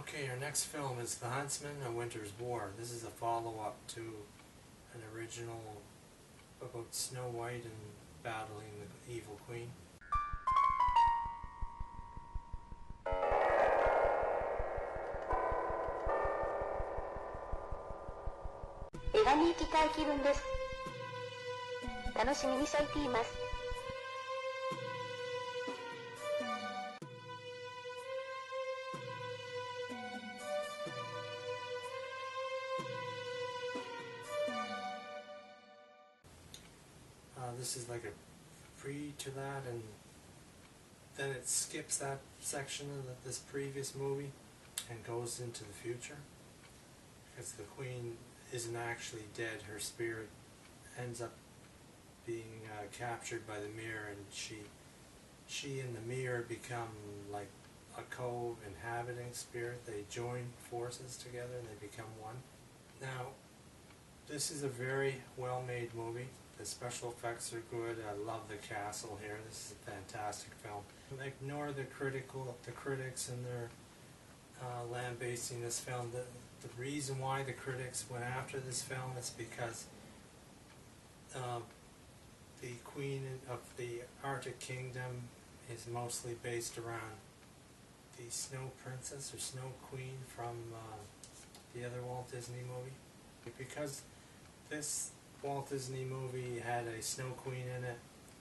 Okay, our next film is The Huntsman, A Winter's War. This is a follow-up to an original about Snow White and battling the evil queen. 映画に行きたい気分です。楽しみにしています。This is like a pre to that, and then it skips that section of this previous movie and goes into the future, because the queen isn't actually dead. Her spirit ends up being captured by the mirror, and she and the mirror become like a co-inhabiting spirit. They join forces together and they become one. Now, this is a very well-made movie. The special effects are good. I love the castle here. This is a fantastic film. Ignore the critics and their lambasting this film. The reason why the critics went after this film is because the Queen of the Arctic Kingdom is mostly based around the Snow Princess or Snow Queen from the other Walt Disney movie. Because this Walt Disney movie had a Snow Queen in it,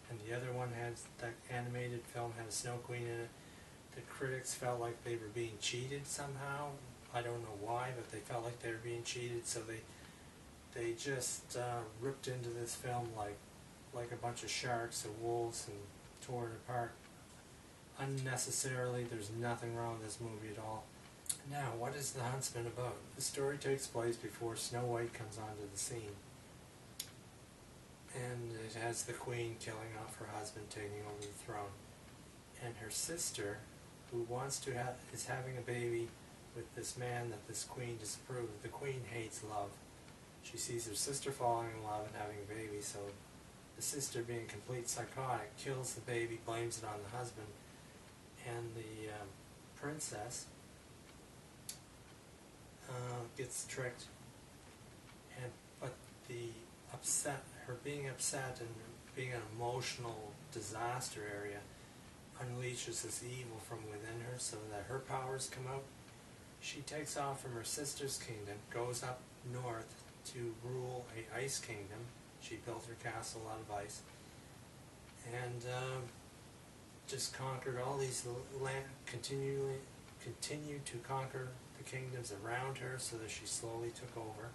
and the other one had, that animated film had a Snow Queen in it, the critics felt like they were being cheated somehow. I don't know why, but they felt like they were being cheated, so they just ripped into this film like a bunch of sharks or wolves and tore it apart unnecessarily. There's nothing wrong with this movie at all. Now, what is The Huntsman about? The story takes place before Snow White comes onto the scene, and it has the queen killing off her husband, taking over the throne, and her sister, who is having a baby with this man that this queen disapproves. The queen hates love. She sees her sister falling in love and having a baby, so the sister, being complete psychotic, kills the baby, blames it on the husband, and the princess gets tricked, but her being upset and being an emotional disaster area unleashes this evil from within her, so that her powers come out. She takes off from her sister's kingdom, goes up north to rule a ice kingdom. She built her castle out of ice, and just conquered all these continued to conquer the kingdoms around her, so that she slowly took over.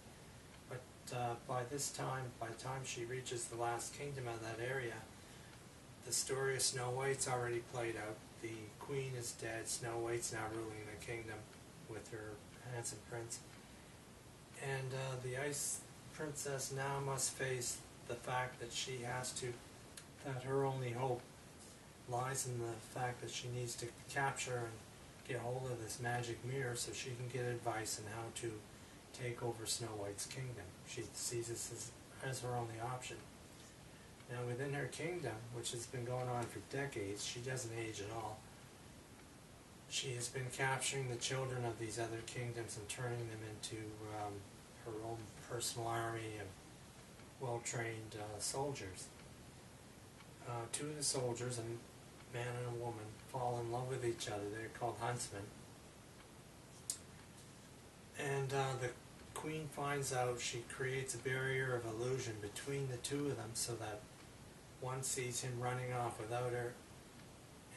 But by the time she reaches the last kingdom of that area, the story of Snow White's already played out. The queen is dead. Snow White's now ruling the kingdom with her handsome prince. And the ice princess now must face the fact that that her only hope lies in the fact that she needs to capture and get hold of this magic mirror so she can get advice on how to take over Snow White's kingdom. She sees this as her only option. Now, within her kingdom, which has been going on for decades, she doesn't age at all. She has been capturing the children of these other kingdoms and turning them into her own personal army of well-trained soldiers. Two of the soldiers, a man and a woman, fall in love with each other. They're called Huntsmen. And the queen finds out. She creates a barrier of illusion between the two of them, so that one sees him running off without her,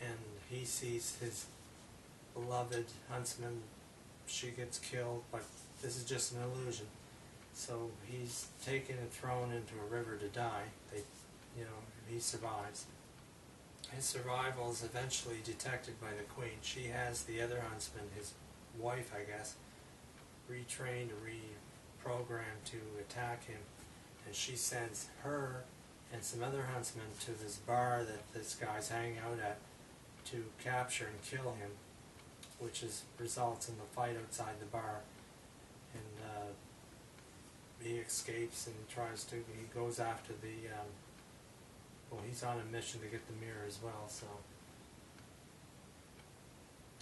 and he sees his beloved Huntsman. She gets killed, but this is just an illusion. So he's taken and thrown into a river to die. He survives. His survival is eventually detected by the queen. She has the other Huntsman, his wife, I guess, retrained or reprogrammed to attack him, and she sends her and some other huntsmen to this bar that this guy's hanging out at to capture and kill him, which results in the fight outside the bar. And he escapes and he goes after he's on a mission to get the mirror as well. So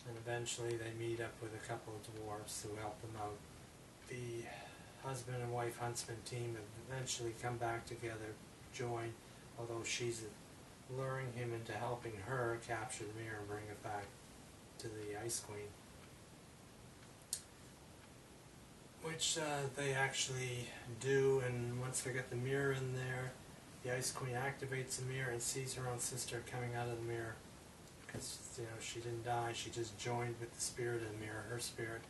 and eventually they meet up with a couple of dwarves who help them out. The husband and wife Huntsman team eventually come back together, join, although she's luring him into helping her capture the mirror and bring it back to the Ice Queen. Which they actually do, and once they get the mirror in there, the Ice Queen activates the mirror and sees her own sister coming out of the mirror. Because, she didn't die, she just joined with the spirit of the mirror, her spirit.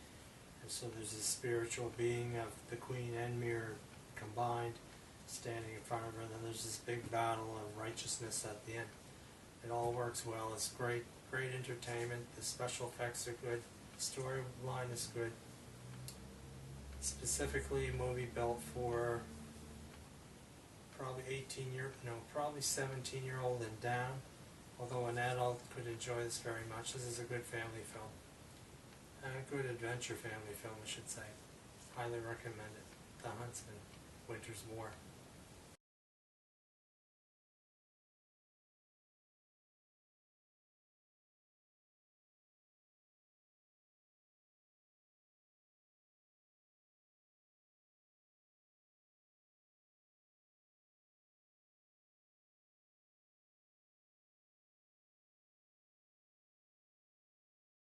And so there's a spiritual being of the Queen and mirror combined, standing in front of her, and then there's this big battle of righteousness at the end. It all works well. It's great entertainment. The special effects are good. The storyline is good. Specifically a movie built for probably 17-year-old and down. Although an adult could enjoy this very much. This is a good family film. A good adventure family film, I should say. Highly recommend it. The Huntsman, Winter's War.